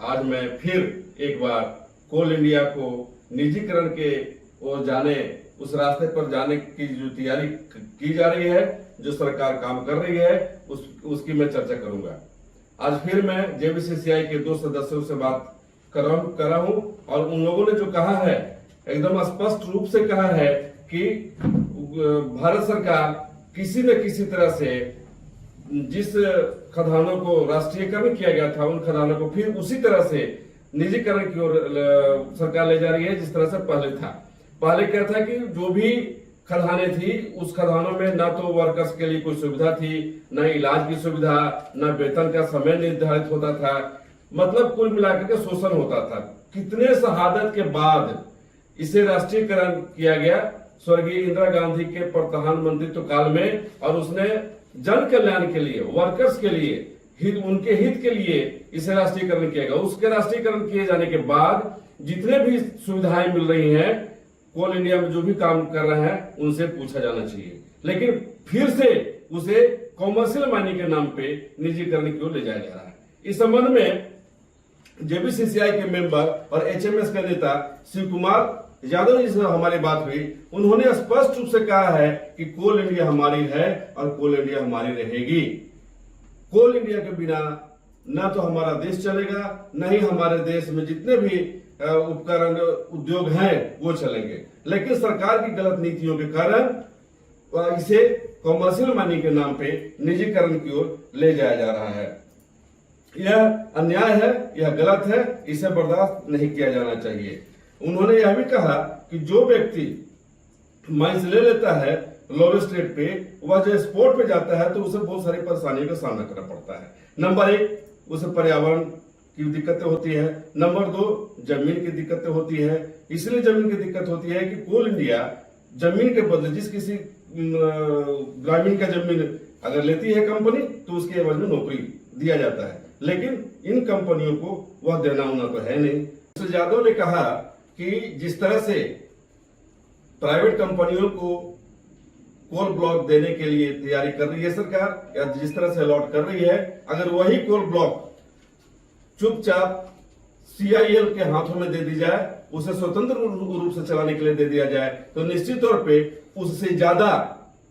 आज मैं फिर एक बार कोल इंडिया को निजीकरण के ओर जाने, उस रास्ते पर जाने की जो तैयारी की जा रही है, जो सरकार काम कर रही है, उसकी मैं चर्चा करूंगा। आज फिर मैं जेबीसीसीआई के 2 सदस्यों से बात कर रहा हूं और उन लोगों ने जो कहा है, एकदम स्पष्ट रूप से कहा है कि भारत सरकार किसी न किसी तरह से जिस खदानों को राष्ट्रीयकरण किया गया था, उन खदानों को फिर उसी तरह से निजीकरण की ओर सरकार ले जा रही है जिस तरह से पहले था। पहले क्या था कि जो भी खदानें थी, उस खदानों में ना तो वर्कर्स के लिए कोई सुविधा थी, न इलाज की सुविधा, न वेतन का समय निर्धारित होता था। मतलब कुल मिलाकर के शोषण होता था। कितने शहादत के बाद इसे राष्ट्रीयकरण किया गया स्वर्गीय इंदिरा गांधी के प्रधानमंत्रित्व काल में, और उसने जन कल्याण के लिए, वर्कर्स के लिए, उनके हित के लिए इसे राष्ट्रीयकरण किया गया। उसके राष्ट्रीयकरण किए जाने के बाद जितने भी सुविधाएं मिल रही हैं, कोल इंडिया में जो भी काम कर रहे हैं, उनसे पूछा जाना चाहिए। लेकिन फिर से उसे कॉमर्शियल माइनिंग के नाम पे निजीकरण की ओर ले जाया जा रहा है। इस संबंध में जेबीसीसीआई के मेंबर और एचएमएस के नेता शिव कुमार यादव जी से हमारी बात हुई। उन्होंने स्पष्ट रूप से कहा है कि कोल इंडिया हमारी है और कोल इंडिया हमारी रहेगी। कोल इंडिया के बिना न तो हमारा देश चलेगा, न ही हमारे देश में जितने भी उपकरण उद्योग हैं वो चलेंगे। लेकिन सरकार की गलत नीतियों के कारण इसे कॉमर्शियल माइनिंग के नाम पे निजीकरण की ओर ले जाया जा रहा है। यह अन्याय है, यह गलत है, इसे बर्दाश्त नहीं किया जाना चाहिए। उन्होंने यह भी कहा कि जो व्यक्ति माइंस ले लेता है लोवेस्ट रेट पे, वह जो एक्सपोर्ट पे जाता है तो उसे बहुत सारी परेशानियों का सामना करना पड़ता है। नंबर 1, उसे पर्यावरण की दिक्कतें होती है। नंबर 2, जमीन की दिक्कतें होती है। इसलिए जमीन की दिक्कत होती है कि कोल इंडिया जमीन के बदले जिस किसी ग्रामीण का जमीन अगर लेती है कंपनी, तो उसके एवज में नौकरी दिया जाता है। लेकिन इन कंपनियों को वह देना होना तो है नहीं। यादव ने कहा कि जिस तरह से प्राइवेट कंपनियों को कोल ब्लॉक देने के लिए तैयारी कर रही है सरकार, या जिस तरह से अलॉट कर रही है, अगर वही कोल ब्लॉक चुपचाप सीआईएल के हाथों में दे दी जाए, उसे स्वतंत्र रूप से चलाने के लिए दे दिया जाए, तो निश्चित तौर पे उससे ज्यादा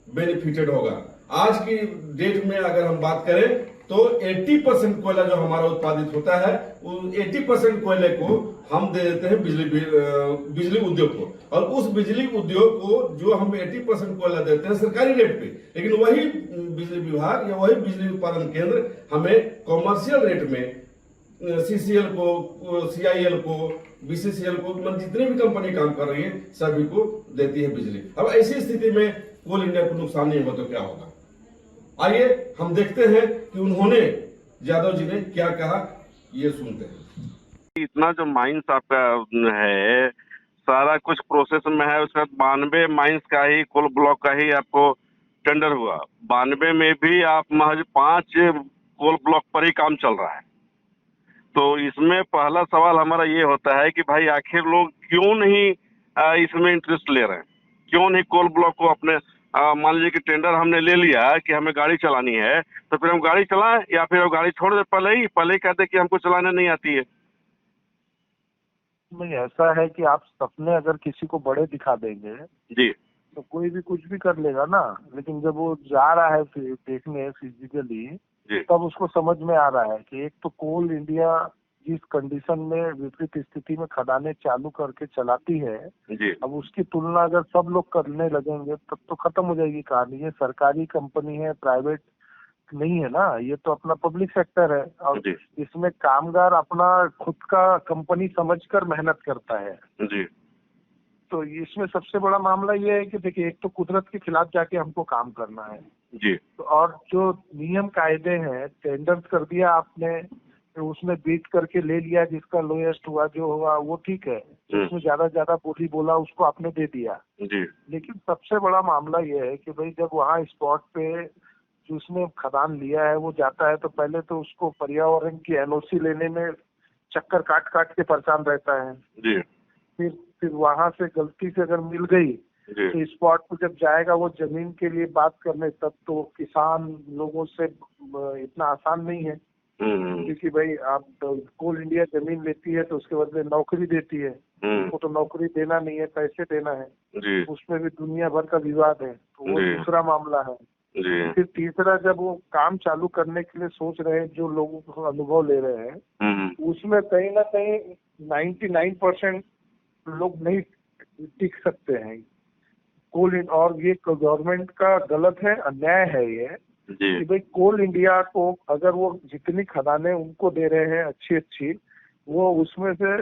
बेनिफिटेड होगा। आज की डेट में अगर हम बात करें तो 80% कोयला जो हमारा उत्पादित होता है, 80% कोयले को हम दे देते हैं बिजली उद्योग को, और उस बिजली उद्योग को जो हम 80% कोयला देते हैं सरकारी रेट पे, लेकिन वही बिजली विभाग या वही बिजली उत्पादन केंद्र हमें कॉमर्शियल रेट में सीसीएल को, सीआईएल को, बीसीसीएल को, मतलब जितनी भी कंपनी काम कर रही है सभी को देती है बिजली। अब ऐसी स्थिति में कोल इंडिया को नुकसान नहीं होगा तो क्या होगा? आइए हम देखते हैं कि उन्होंने, यादव जी ने क्या कहा, ये सुनते हैं। इतना जो माइंस आपका है, सारा कुछ प्रोसेस में है। उसके बाद 92 माइंस का ही, कोल ब्लॉक का ही आपको टेंडर हुआ। 92 में भी आप महज 5 कोल ब्लॉक पर ही काम चल रहा है। तो इसमें पहला सवाल हमारा ये होता है कि भाई आखिर लोग क्यों नहीं इसमें इंटरेस्ट ले रहे हैं? क्यों नहीं कोल ब्लॉक को अपने, मान लीजिए कि टेंडर हमने ले लिया कि हमें गाड़ी चलानी है, तो फिर हम गाड़ी चलाएं, या फिर हम गाड़ी छोड़ दे पहले ही कहते कि हमको चलाने नहीं आती है। नहीं, ऐसा है कि आप सपने अगर किसी को बड़े दिखा देंगे जी, तो कोई भी कुछ भी कर लेगा ना। लेकिन जब वो जा रहा है देखने फिजिकली, तब उसको समझ में आ रहा है कि एक तो कोल इंडिया जिस कंडीशन में, विपरीत स्थिति में खदानें चालू करके चलाती है, अब उसकी तुलना अगर सब लोग करने लगेंगे तब तो खत्म हो जाएगी कहानी। ये सरकारी कंपनी है, प्राइवेट नहीं है ना, ये तो अपना पब्लिक सेक्टर है, और इसमें कामगार अपना खुद का कंपनी समझकर मेहनत करता है जी। तो इसमें सबसे बड़ा मामला ये है कि देखिए, एक तो कुदरत के खिलाफ जाके हमको काम करना है जी, तो, और जो नियम कायदे हैं, टेंडर कर दिया आपने, तो उसमें बीट करके ले लिया, जिसका लोएस्ट हुआ जो हुआ वो ठीक है, जिसमें ज्यादा बोली बोला उसको आपने दे दिया जी। लेकिन सबसे बड़ा मामला ये है कि भाई जब वहाँ स्पॉट पे जो उसने खदान लिया है वो जाता है, तो पहले तो उसको पर्यावरण की एनओसी लेने में चक्कर काट के परेशान रहता है जी। फिर वहां से गलती से अगर मिल गई तो स्पॉट पे जब जाएगा वो जमीन के लिए बात करने, तब तो किसान लोगों से इतना आसान नहीं है। क्योंकि भाई आप कोल इंडिया जमीन लेती है तो उसके बदले नौकरी देती है, उसको तो नौकरी देना नहीं है, पैसे देना है, उसमें भी दुनिया भर का विवाद है, तो वो दूसरा मामला है। फिर तीसरा, जब वो काम चालू करने के लिए सोच रहे हैं, जो लोगों को अनुभव ले रहे हैं, उसमें कहीं ना कहीं 99% लोग नहीं टिक सकते हैं कोल। और ये गवर्नमेंट का गलत है, अन्याय है ये कि भाई कोल इंडिया को अगर वो जितनी खदानें उनको दे रहे हैं अच्छी, वो उसमें से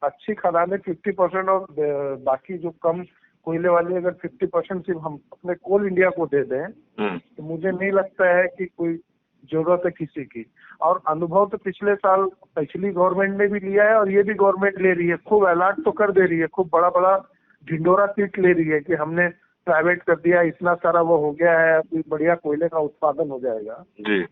अच्छी खदानें 50% और बाकी जो कम कोयले वाली अगर 50% सिर्फ हम अपने कोल इंडिया को दे दें, तो मुझे नहीं लगता है कि कोई जरूरत है किसी की। और अनुभव तो पिछले साल पिछली गवर्नमेंट ने भी लिया है और ये भी गवर्नमेंट ले रही है, खूब अलर्ट तो कर दे रही है, खूब बड़ा बड़ा ढिंडोरा पीट ले रही है कि हमने प्राइवेट कर दिया, इतना सारा वो हो गया है, अभी बढ़िया कोयले का उत्पादन हो जाएगा।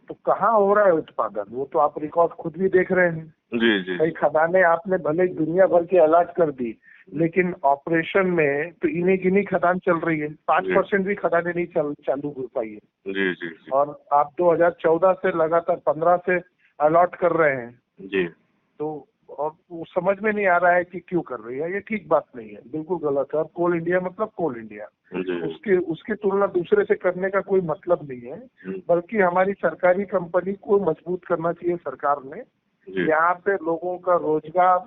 तो कहाँ हो रहा है उत्पादन? वो तो आप रिकॉर्ड खुद भी देख रहे हैं। कई खदानें आपने भले दुनिया भर की अलर्ट कर दी, लेकिन ऑपरेशन में तो इन्हीं खदान चल रही है, 5% भी खदानें नहीं चालू हो पाई है। और आप 2014 से लगातार 15 से अलॉट कर रहे हैं। तो और वो समझ में नहीं आ रहा है कि क्यों कर रही है। ये ठीक बात नहीं है, बिल्कुल गलत है। और कोल इंडिया मतलब कोल इंडिया, उसकी तुलना दूसरे से करने का कोई मतलब नहीं है, बल्कि हमारी सरकारी कंपनी को मजबूत करना चाहिए सरकार ने। यहाँ पे लोगों का रोजगार,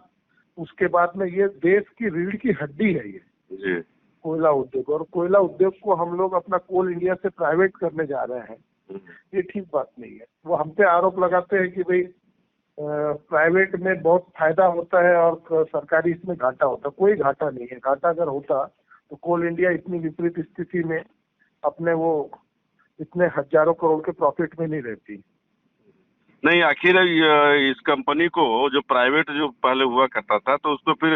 उसके बाद में ये देश की रीढ़ की हड्डी है ये कोयला उद्योग, और कोयला उद्योग को हम लोग अपना कोल इंडिया से प्राइवेट करने जा रहे हैं। ये ठीक बात नहीं है। वो हम पे आरोप लगाते हैं कि भाई प्राइवेट में बहुत फायदा होता है और सरकारी इसमें घाटा होता है। कोई घाटा नहीं है। घाटा अगर होता तो कोल इंडिया इतनी विपरीत स्थिति में अपने वो इतने हजारों करोड़ के प्रॉफिट में नहीं रहती। नहीं, आखिर इस कंपनी को जो प्राइवेट जो पहले हुआ करता था, तो उसको फिर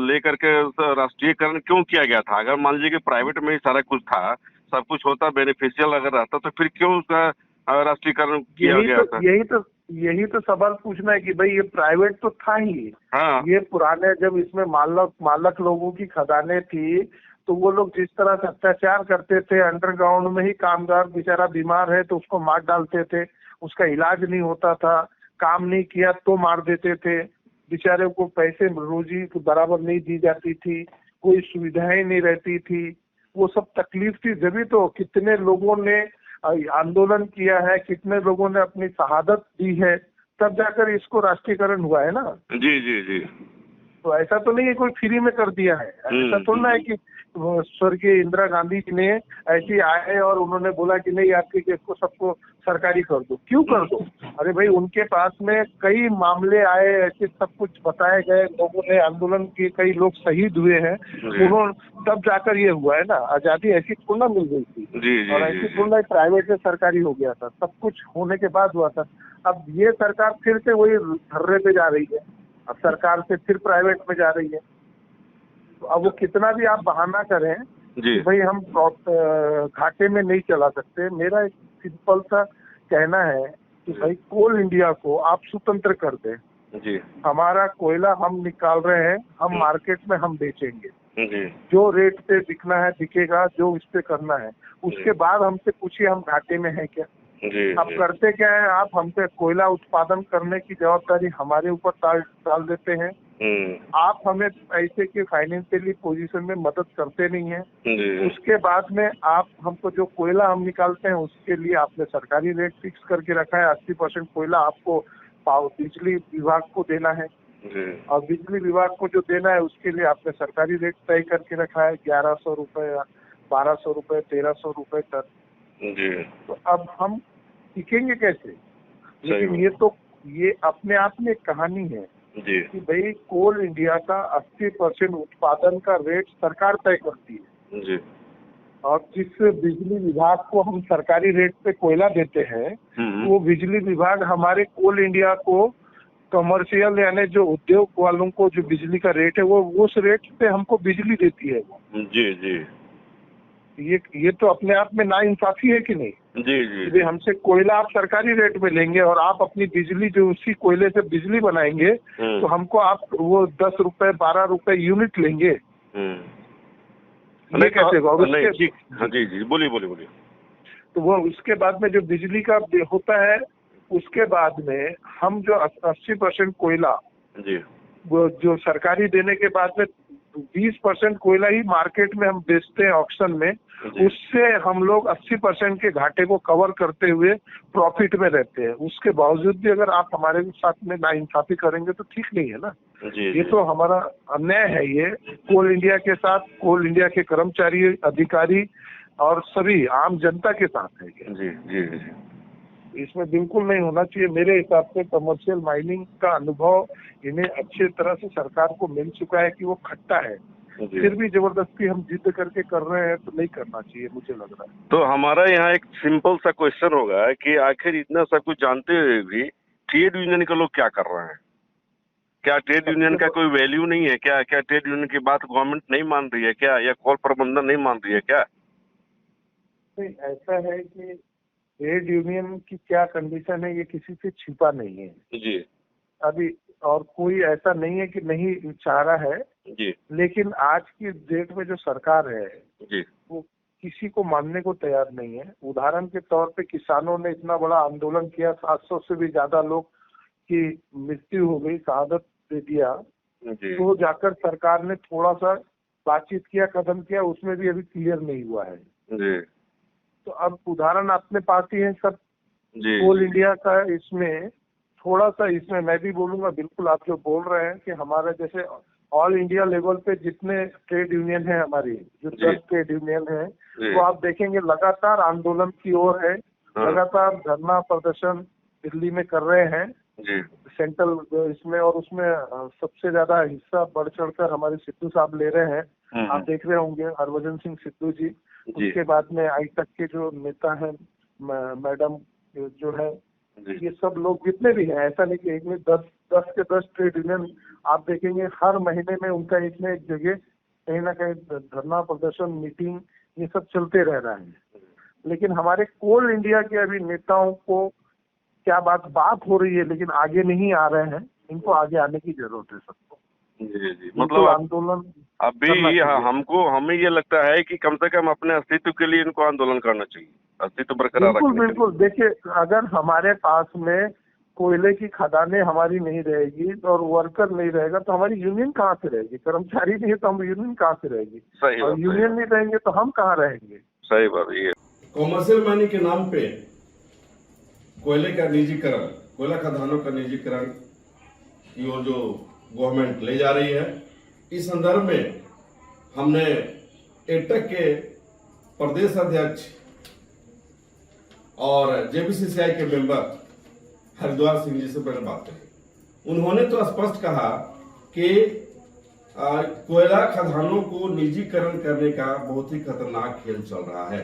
लेकर के राष्ट्रीयकरण क्यों किया गया था? अगर मान लीजिए कि प्राइवेट में ही सारा कुछ था, सब कुछ होता, बेनिफिशियल अगर रहता, तो फिर क्यों उसका राष्ट्रीयकरण किया गया था? यही तो सवाल पूछना है कि भाई ये प्राइवेट तो था ही। हाँ। ये पुराने जब इसमें मालक लोगों की खदानें थी, तो वो लोग जिस तरह से अत्याचार करते थे, अंडरग्राउंड में ही कामगार बेचारा बीमार है तो उसको मार डालते थे, उसका इलाज नहीं होता था, काम नहीं किया तो मार देते थे, बेचारे को पैसे रोजी बराबर नहीं दी जाती थी, कोई सुविधाएं नहीं रहती थी, वो सब तकलीफ थी। जब तो कितने लोगों ने आंदोलन किया है, कितने लोगों ने अपनी शहादत दी है, तब जाकर इसको राष्ट्रीयकरण हुआ है ना। जी। तो ऐसा तो नहीं है कोई फ्री में कर दिया है। ऐसा तो ना है कि स्वर्गीय इंदिरा गांधी जी ने ऐसे आए और उन्होंने बोला कि नहीं आपके केस को सबको सरकारी कर दो। क्यों कर दो? अरे भाई उनके पास में कई मामले आए, ऐसे सब कुछ बताए गए, लोगों ने आंदोलन किए, कई लोग शहीद हुए हैं, उन्होंने तब जाकर ये हुआ है ना। आजादी ऐसी थोड़ा मिल गई थी और ऐसी थोड़ा प्राइवेट से सरकारी हो गया था, सब कुछ होने के बाद हुआ था। अब ये सरकार फिर से वही धर्रे पे जा रही है, अब सरकार से फिर प्राइवेट में जा रही है। तो अब वो कितना भी आप बहाना करें कि भाई हम घाटे में नहीं चला सकते, मेरा एक सिंपल सा कहना है कि भाई कोल इंडिया को आप स्वतंत्र कर दें। हमारा कोयला हम निकाल रहे हैं, हम मार्केट में हम बेचेंगे, जो रेट पे बिकना है बिकेगा, जो इस पे करना है। उसके बाद हमसे पूछिए हम घाटे में है क्या। अब करते क्या है, आप हमसे कोयला उत्पादन करने की जवाबदारी हमारे ऊपर डाल देते हैं। आप हमें पैसे के फाइनेंशियली पोजीशन में मदद करते नहीं है। उसके बाद में आप हमको जो कोयला हम निकालते हैं उसके लिए आपने सरकारी रेट फिक्स करके रखा है। 80% कोयला आपको बिजली विभाग को देना है और बिजली विभाग को जो देना है उसके लिए आपने सरकारी रेट तय करके रखा है, 1100 रुपए, 1200 रुपए, 1300 रुपए तक। तो अब हम सीखेंगे कैसे? लेकिन ये अपने आप में एक कहानी है कि भाई कोल इंडिया का 80% उत्पादन का रेट सरकार तय करती है और जिस बिजली विभाग को हम सरकारी रेट पे कोयला देते हैं, वो बिजली विभाग हमारे कोल इंडिया को कमर्शियल यानी जो उद्योग वालों को जो बिजली का रेट है वो उस रेट पे हमको बिजली देती है। ये तो अपने आप में नाइंसाफी है कि नहीं? जी। हमसे कोयला आप सरकारी रेट में लेंगे और आप अपनी बिजली जो उसी कोयले से बिजली बनाएंगे तो हमको आप वो 10 रुपए 12 रुपए यूनिट लेंगे। ये कैसे होगा? जी बोलिए। तो वो उसके बाद में जो बिजली का होता है उसके बाद में हम जो 80% कोयला जी वो जो सरकारी देने के बाद में 20% कोयला ही मार्केट में हम बेचते हैं ऑक्शन में, जी। उससे हम लोग 80% के घाटे को कवर करते हुए प्रॉफिट में रहते हैं। उसके बावजूद भी अगर आप हमारे साथ में नाइंसाफी करेंगे तो ठीक नहीं है ना। जी ये तो हमारा अन्याय है। ये कोल इंडिया के साथ, कोल इंडिया के कर्मचारी, अधिकारी और सभी आम जनता के साथ है ये। जी जी जी इसमें बिल्कुल नहीं होना चाहिए। मेरे हिसाब से कमर्शियल माइनिंग का अनुभव इन्हें अच्छी तरह से सरकार को मिल चुका है कि वो खट्टा है, जी। फिर भी जबरदस्ती हम जिद करके कर रहे हैं तो नहीं करना चाहिए, मुझे लग रहा है। तो हमारा यहाँ एक सिंपल सा क्वेश्चन होगा कि आखिर इतना सब कुछ जानते हुए भी ट्रेड यूनियन के लोग क्या कर रहे हैं? क्या ट्रेड यूनियन का कोई वैल्यू नहीं है क्या? क्या ट्रेड यूनियन की बात गवर्नमेंट नहीं मान रही है क्या, या कोल प्रबंधन नहीं मान रही है क्या? नहीं, ऐसा है कि ट्रेड यूनियन की क्या कंडीशन है ये किसी से छिपा नहीं है जी अभी, और कोई ऐसा नहीं है कि नहीं चाह रहा है। जी लेकिन आज की डेट में जो सरकार है जी वो किसी को मानने को तैयार नहीं है। उदाहरण के तौर पे किसानों ने इतना बड़ा आंदोलन किया, 700 से भी ज्यादा लोग की मृत्यु हो गई, शहादत दे दिया, जी तो जाकर सरकार ने थोड़ा सा बातचीत किया, कदम किया, उसमें भी अभी क्लियर नहीं हुआ है। जी तो अब उदाहरण अपने पास ही है सब। जी कोल इंडिया का इसमें थोड़ा सा, इसमें मैं भी बोलूंगा, बिल्कुल आप जो बोल रहे हैं कि हमारे जैसे ऑल इंडिया लेवल पे जितने ट्रेड यूनियन है हमारी, जो जी। 10 ट्रेड यूनियन है, जी। वो आप देखेंगे लगातार आंदोलन की ओर है। हाँ। लगातार धरना प्रदर्शन दिल्ली में कर रहे हैं जी सेंट्रल इसमें, और उसमें सबसे ज्यादा हिस्सा बढ़ चढ़कर हमारे सिद्धू साहब ले रहे हैं। आप देख रहे होंगे हरभजन सिंह सिद्धू जी। जी। उसके बाद में आई तक के जो नेता हैं, मैडम जो है, जी ये सब लोग जितने भी हैं, ऐसा नहीं कि एक में 10 के 10 ट्रेड यूनियन आप देखेंगे हर महीने में उनका एक न एक जगह कहीं ना कहीं धरना प्रदर्शन, मीटिंग, ये सब चलते रह रहा है। लेकिन हमारे कोल इंडिया के अभी नेताओं को क्या बात हो रही है, लेकिन आगे नहीं आ रहे हैं। इनको आगे आने की जरूरत है सबको। जी जी। इनको मतलब आंदोलन करना अभी चाहिए। हमें ये लगता है कि कम से कम अपने अस्तित्व के लिए इनको आंदोलन करना चाहिए, अस्तित्व बरकरार बिल्कुल रखने के लिए। बिल्कुल। देखिए, अगर हमारे पास में कोयले की खदानें हमारी नहीं रहेगी और वर्कर नहीं रहेगा तो हमारी यूनियन कहाँ से रहेगी? कर्मचारी नहीं है तो हम यूनियन कहाँ से रहेगी? सही और बात, यूनियन नहीं रहेंगे तो हम कहाँ रहेंगे? सही बात ये। कॉमर्शियल माइनिंग के नाम पे कोयले का निजीकरण, कोयला खदानों का निजीकरण की ओर जो गवर्नमेंट ले जा रही है, इस संदर्भ में हमने एटक के प्रदेश अध्यक्ष और जेबीसीसीआई के मेंबर हरिद्वार सिंह जी से पहले बात कही। उन्होंने तो स्पष्ट कहा कि कोयला खदानों को निजीकरण करने का बहुत ही खतरनाक खेल चल रहा है।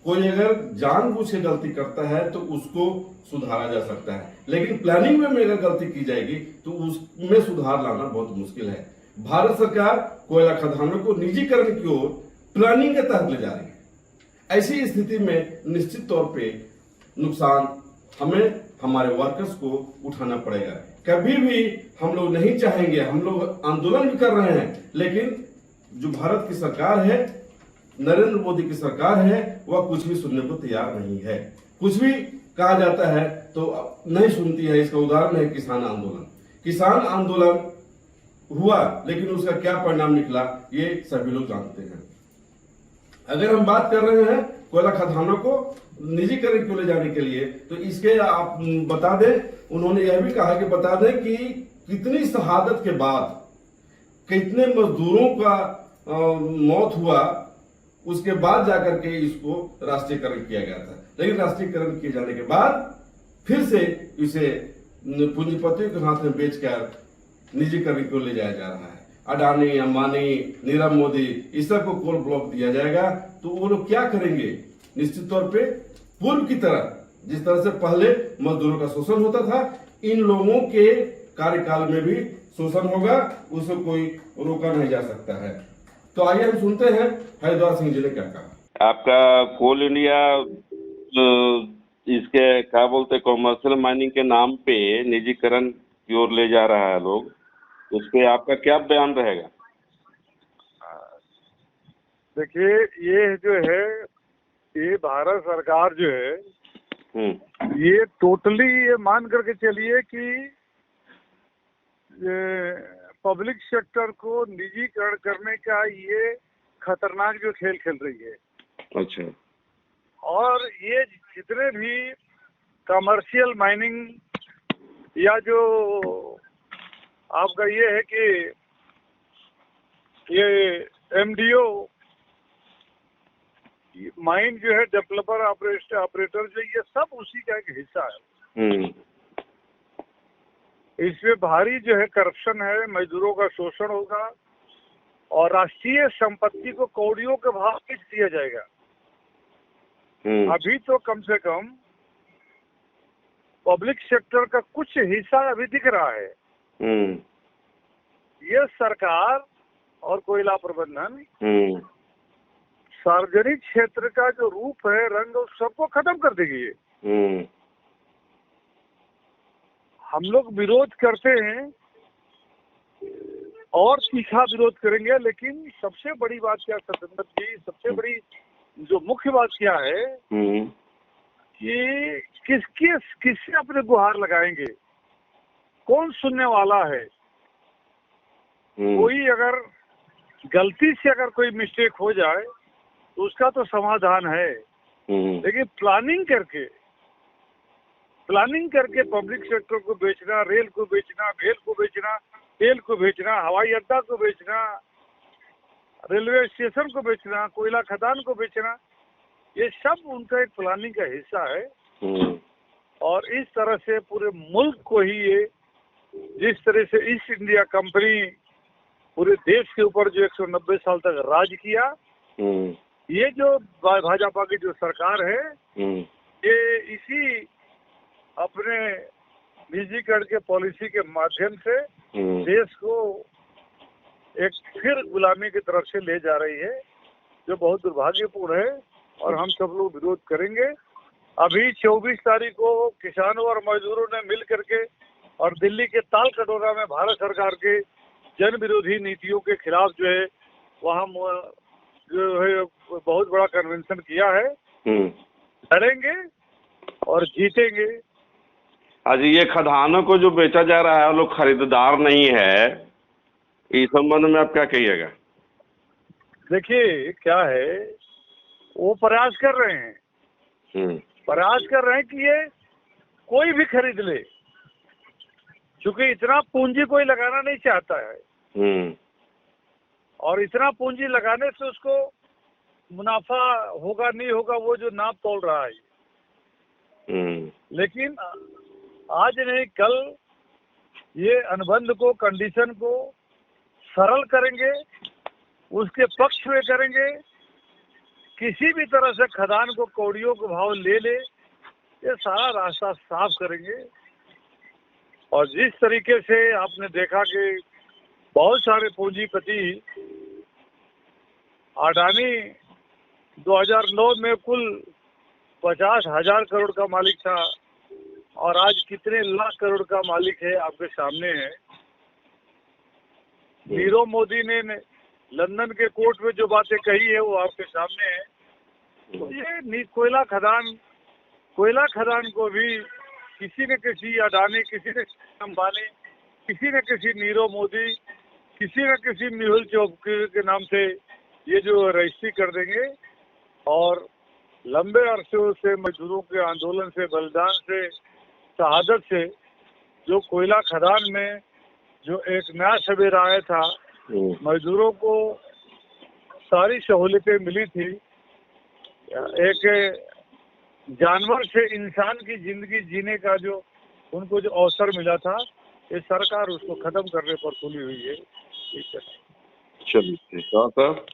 कोई अगर जानबूझ के गलती करता है तो उसको सुधारा जा सकता है, लेकिन प्लानिंग में अगर गलती की जाएगी तो उसमें सुधार लाना बहुत मुश्किल है। भारत सरकार कोयला खदानों को निजीकरण की ओर प्लानिंग के तहत ले जा रही है। ऐसी स्थिति में निश्चित तौर पे नुकसान हमें, हमारे वर्कर्स को उठाना पड़ेगा। कभी भी हम लोग नहीं चाहेंगे, हम लोग आंदोलन भी कर रहे हैं, लेकिन जो भारत की सरकार है, नरेंद्र मोदी की सरकार है, वह कुछ भी सुनने को तैयार नहीं है। कुछ भी कहा जाता है तो नहीं सुनती है। इसका उदाहरण है किसान आंदोलन। किसान आंदोलन हुआ, लेकिन उसका क्या परिणाम निकला ये सभी लोग जानते हैं। अगर हम बात कर रहे हैं कोयला खदानों को निजीकरण को ले जाने के लिए, तो इसके आप बता दें, उन्होंने यह भी कहा कि बता दें कि कितनी शहादत के बाद कितने मजदूरों का मौत हुआ, उसके बाद जाकर के इसको राष्ट्रीयकरण किया गया था। लेकिन राष्ट्रीयकरण किए जाने के बाद फिर से इसे पूंजीपतियों के हाथ में बेचकर निजीकरण को ले जाया जा रहा है। अडानी, अंबानी, नीरव मोदी, इस सब को कोल ब्लॉक दिया जाएगा तो वो लोग क्या करेंगे? निश्चित तौर पे पूर्व की तरह, जिस तरह से पहले मजदूरों का शोषण होता था, इन लोगों के कार्यकाल में भी शोषण होगा, उसे कोई रोका नहीं जा सकता है। तो आइए हम सुनते हैं हरिद्वार सिंह जी ने क्या कहा। आपका कोल इंडिया इसके क्या बोलते कॉमर्शियल माइनिंग के नाम पे निजीकरण की ओर ले जा रहा है लोग, उस पे आपका क्या बयान रहेगा? देखिए, ये जो है, ये भारत सरकार जो है ये टोटली ये मान करके चलिए कि पब्लिक सेक्टर को निजीकरण करने का ये खतरनाक जो खेल खेल रही है। अच्छा। और ये जितने भी कमर्शियल माइनिंग या जो आपका ये है कि ये एमडीओ माइन जो है, डेवलपर ऑपरेटर जो, ये सब उसी का एक हिस्सा है। इसमें भारी जो है करप्शन है, मजदूरों का शोषण होगा और राष्ट्रीय संपत्ति को कौड़ियों के भाव बेच दिया जाएगा। अभी तो कम से कम पब्लिक सेक्टर का कुछ हिस्सा अभी दिख रहा है। ये सरकार और कोयला प्रबंधन सार्वजनिक क्षेत्र का जो रूप है, रंग, उस सबको खत्म कर देगी ये। हम लोग विरोध करते हैं और तीखा विरोध करेंगे, लेकिन सबसे बड़ी बात क्या सत्येंद्र जी, सबसे बड़ी जो मुख्य बात क्या है कि किससे अपने गुहार लगाएंगे, कौन सुनने वाला है। कोई अगर गलती से अगर कोई मिस्टेक हो जाए तो उसका तो समाधान है, लेकिन प्लानिंग करके पब्लिक सेक्टर को बेचना, रेल को बेचना, भेल को बेचना, तेल को बेचना, हवाई अड्डा को बेचना, रेलवे स्टेशन को बेचना, कोयला खदान को बेचना, ये सब उनका एक प्लानिंग का हिस्सा है। और इस तरह से पूरे मुल्क को ही ये, जिस तरह से ईस्ट इंडिया कंपनी पूरे देश के ऊपर जो 190 साल तक राज किया, ये जो भाजपा की जो सरकार है, ये इसी अपने निजीकरण के पॉलिसी के माध्यम से देश को एक फिर गुलामी की तरफ से ले जा रही है, जो बहुत दुर्भाग्यपूर्ण है और हम सब लोग विरोध करेंगे। अभी 24 तारीख को किसानों और मजदूरों ने मिल करके और दिल्ली के ताल कटोरा में भारत सरकार के जन विरोधी नीतियों के खिलाफ जो है वहाँ जो है बहुत बड़ा कन्वेंशन किया है। लड़ेंगे और जीतेंगे। आज ये खदानों को जो बेचा जा रहा है, वो लोग खरीदार नहीं है, इस संबंध में आप क्या कहिएगा? देखिए क्या है, वो प्रयास कर रहे हैं, प्रयास कर रहे हैं कि ये कोई भी खरीद ले, क्योंकि इतना पूंजी कोई लगाना नहीं चाहता है। और इतना पूंजी लगाने से उसको मुनाफा होगा नहीं होगा, वो जो नाप तोल रहा है। लेकिन आज नहीं कल ये अनुबंध को, कंडीशन को सरल करेंगे, उसके पक्ष में करेंगे। किसी भी तरह से खदान को कौड़ियों के भाव ले ले, ये सारा रास्ता साफ करेंगे। और जिस तरीके से आपने देखा कि बहुत सारे पूंजीपति, अडानी 2009 में कुल 50,000 करोड़ का मालिक था और आज कितने लाख करोड़ का मालिक है आपके सामने है। नीरव मोदी ने लंदन के कोर्ट में जो बातें कही है वो आपके सामने है। तो ये कोयला खदान को भी किसी न किसी अडानी, किसी न किसी अंबानी, किसी न किसी नीरव मोदी, किसी न किसी मेहुल चोकसी के नाम से ये जो रजिस्ट्री कर देंगे। और लंबे अरसे से मजदूरों के आंदोलन से, बलिदान से, शहादत से जो कोयला खदान में जो एक नया सवेरा आया था, मजदूरों को सारी सहूलियतें मिली थी, एक जानवर से इंसान की जिंदगी जीने का जो उनको जो अवसर मिला था, ये सरकार उसको खत्म करने पर तुली हुई है। ठीक है, चलिए, ठीक है सर।